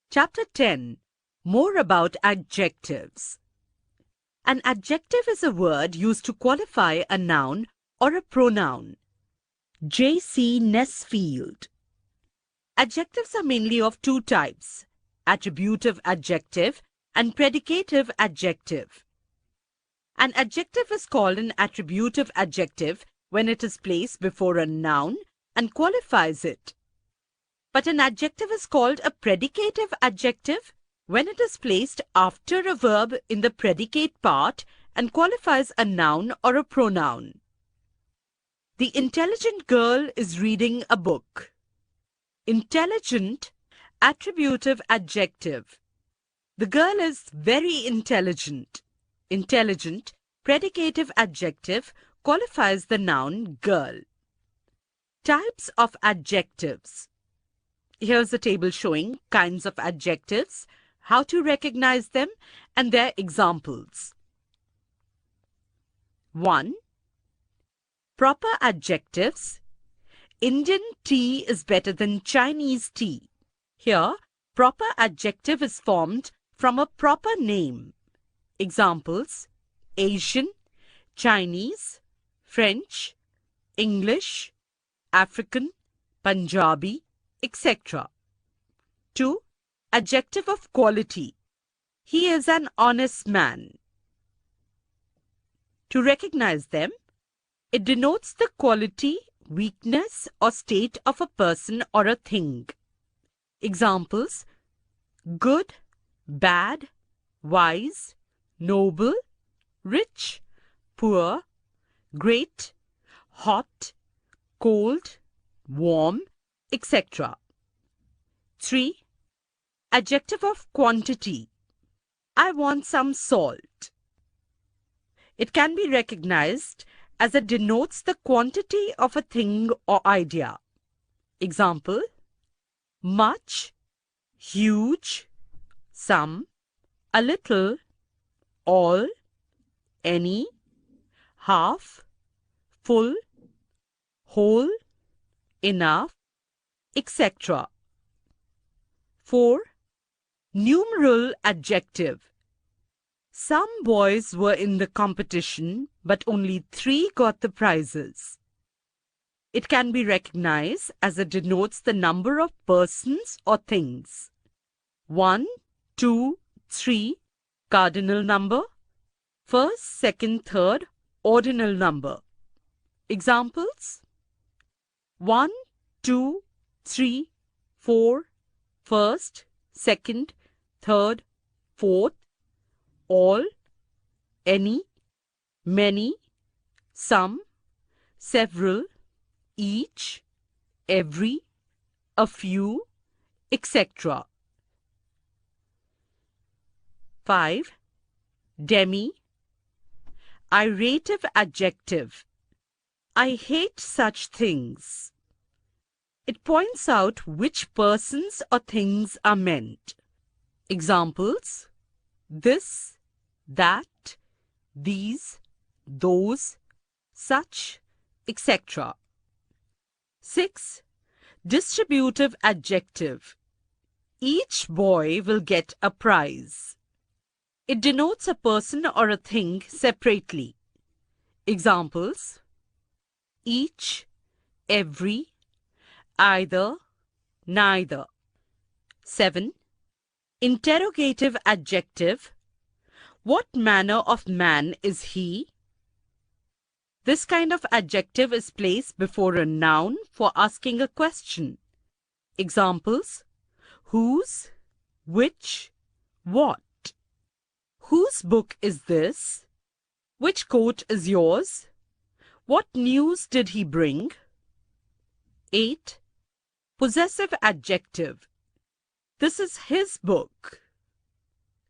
Chapter 10. More about adjectives. An adjective is a word used to qualify a noun or a pronoun. J.C. Nesfield. Adjectives are mainly of two types: attributive adjective and predicative adjective. An adjective is called an attributive adjective when it is placed before a noun and qualifies it. But an adjective is called a predicative adjective when it is placed after a verb in the predicate part and qualifies a noun or a pronoun. The intelligent girl is reading a book. Intelligent, attributive adjective. The girl is very intelligent. Intelligent, predicative adjective, qualifies the noun girl. Types of adjectives. Here's a table showing kinds of adjectives, how to recognize them, and their examples. 1. Proper adjectives. Indian tea is better than Chinese tea. Here, proper adjective is formed from a proper name. Examples: Asian, Chinese, French, English, African, Punjabi, etc. 2. Adjective of quality. He is an honest man. To recognize them, it denotes the quality, weakness, or state of a person or a thing. Examples: good, bad, wise, noble, rich, poor, great, hot, cold, warm, etc. 3. Adjective of quantity. I want some salt. It can be recognized as it denotes the quantity of a thing or idea. Example: much, huge, some, a little, all, any, half, full, whole, enough, etc. 4. Numeral adjective. Some boys were in the competition, but only 3 got the prizes. It can be recognized as it denotes the number of persons or things. 1, 2, 3, cardinal number. First, second, third, ordinal number. Examples: 1, 2, 3, 4, first, second, third, fourth, all, any, many, some, several, each, every, a few, etc. 5. Demi. Irrative adjective. I hate such things. It points out which persons or things are meant. Examples: this, that, these, those, such, etc. 6. Distributive adjective. Each boy will get a prize. It denotes a person or a thing separately. Examples: each, every, either, neither. 7. Interrogative adjective. What manner of man is he? This kind of adjective is placed before a noun for asking a question. Examples: whose, which, what. Whose book is this? Which coat is yours? What news did he bring? 8. Possessive adjective. This is his book.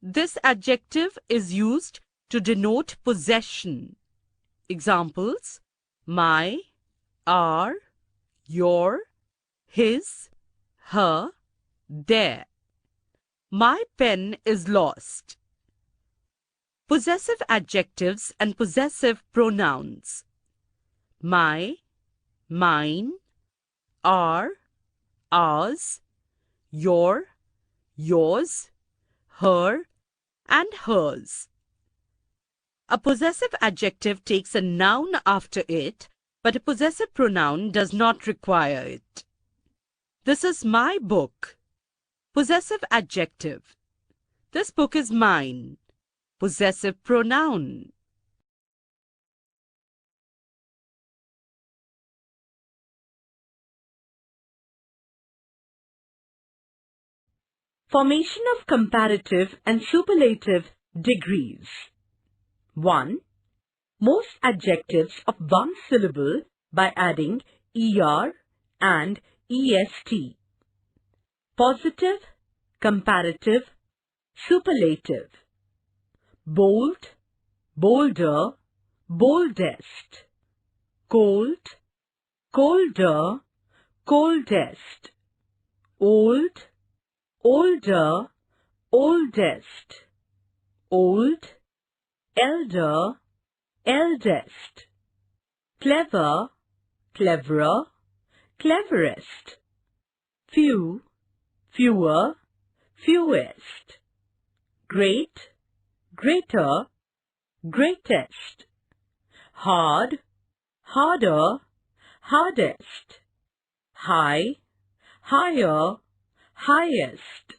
This adjective is used to denote possession. Examples: my, our, your, his, her, their. My pen is lost. Possessive adjectives and possessive pronouns. My, mine, our, ours, your, yours, her, and hers. A possessive adjective takes a noun after it, but a possessive pronoun does not require it. This is my book. Possessive adjective. This book is mine. Possessive pronoun. Formation of comparative and superlative degrees. 1. Most adjectives of one syllable by adding er and est. Positive, comparative, superlative. Bold, bolder, boldest. Cold, colder, coldest. Old, older, oldest. Old, elder, eldest. Clever, cleverer, cleverest. Few, fewer, fewest. Great, greater, greatest. Hard, harder, hardest. High, higher, highest.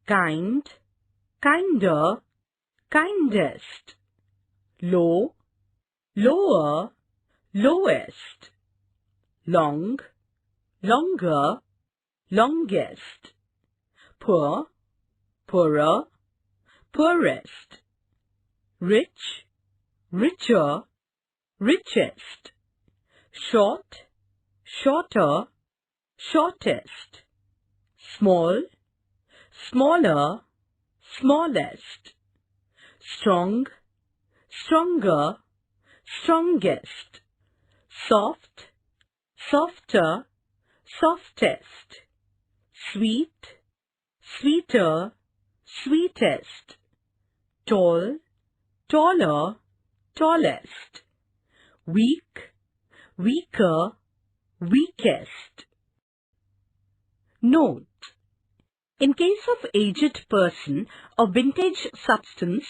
Kind, kinder, kindest. Low, lower, lowest. Long, longer, longest. Poor, poorer, poorest. Rich, richer, richest. Short, shorter, shortest. Small, smaller, smallest. Strong, stronger, strongest. Soft, softer, softest. Sweet, sweeter, sweetest. Tall, taller, tallest. Weak, weaker, weakest. Note: in case of aged person or vintage substance,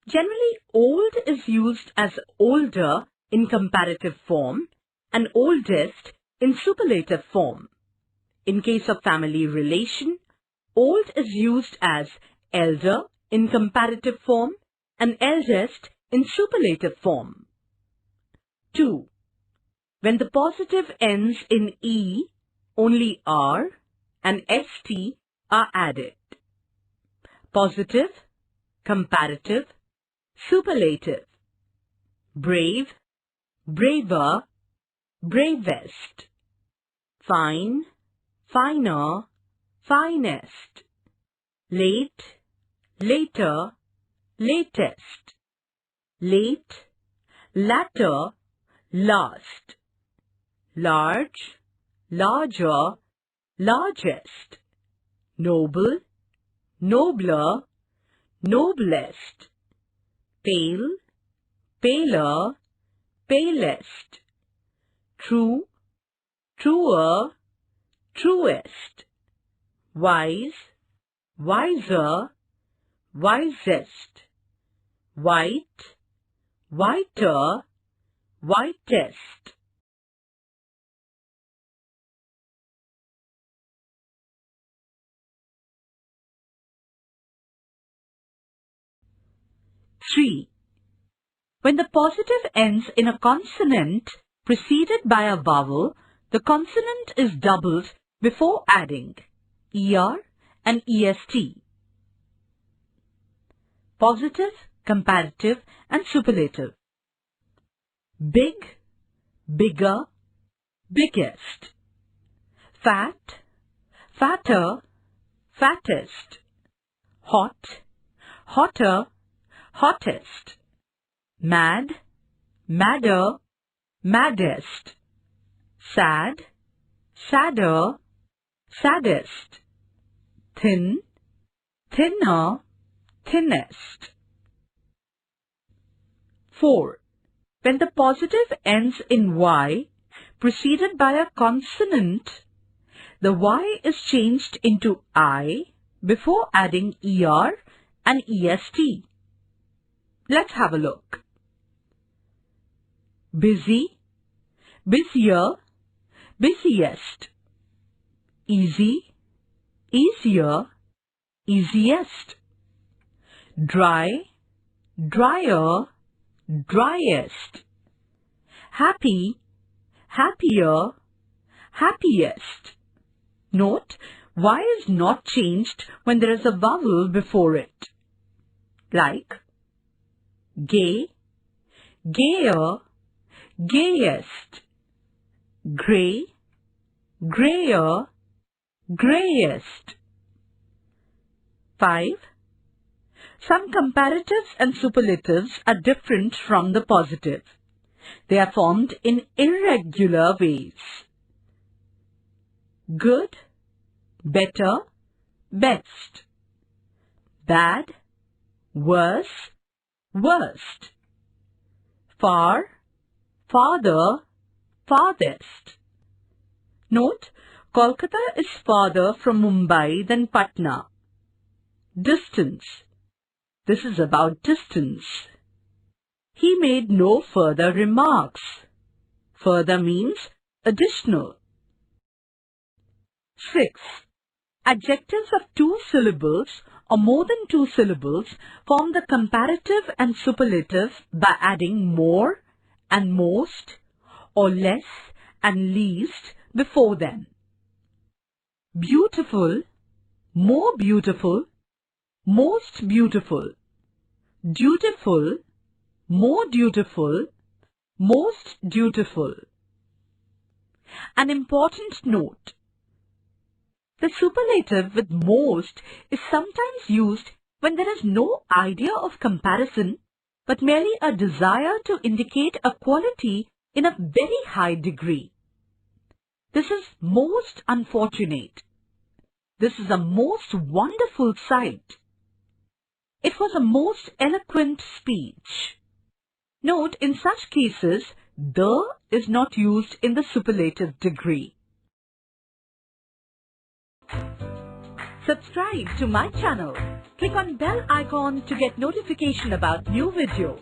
generally old is used as older in comparative form and oldest in superlative form. In case of family relation, old is used as elder in comparative form and eldest in superlative form. 2. When the positive ends in E, only R and ST are added. Positive, comparative, superlative. Brave, braver, bravest. Fine, finer, finest. Late, later, latest. Late, latter, last. Large, larger, largest. Noble, nobler, noblest. Pale, paler, palest. True, truer, truest. Wise, wiser, wisest. White, whiter, whitest. 3. When the positive ends in a consonant preceded by a vowel, the consonant is doubled before adding er and est. Positive, comparative and superlative. Big, bigger, biggest. Fat, fatter, fattest. Hot, hotter, hottest. Mad, madder, maddest. Sad, sadder, saddest. Thin, thinner, thinnest. 4. When the positive ends in Y, preceded by a consonant, the Y is changed into I before adding er and est. Let's have a look. Busy, busier, busiest. Easy, easier, easiest. Dry, drier, driest. Happy, happier, happiest. Note, Y is not changed when there is a vowel before it. Like gay, gayer, gayest. Grey, greyer, greyest. 5. Some comparatives and superlatives are different from the positive. They are formed in irregular ways. Good, better, best. Bad, worse, worst. Far, farther, farthest. Note, Kolkata is farther from Mumbai than Patna. Distance. This is about distance. He made no further remarks. Further means additional. 6. Adjectives of 2 syllables or more than 2 syllables form the comparative and superlative by adding more and most or less and least before them. Beautiful, more beautiful, most beautiful. Dutiful, more dutiful, most dutiful. An important note. The superlative with most is sometimes used when there is no idea of comparison but merely a desire to indicate a quality in a very high degree. This is most unfortunate. This is a most wonderful sight. It was a most eloquent speech. Note, in such cases, the is not used in the superlative degree. Subscribe to my channel. Click on bell icon to get notification about new video.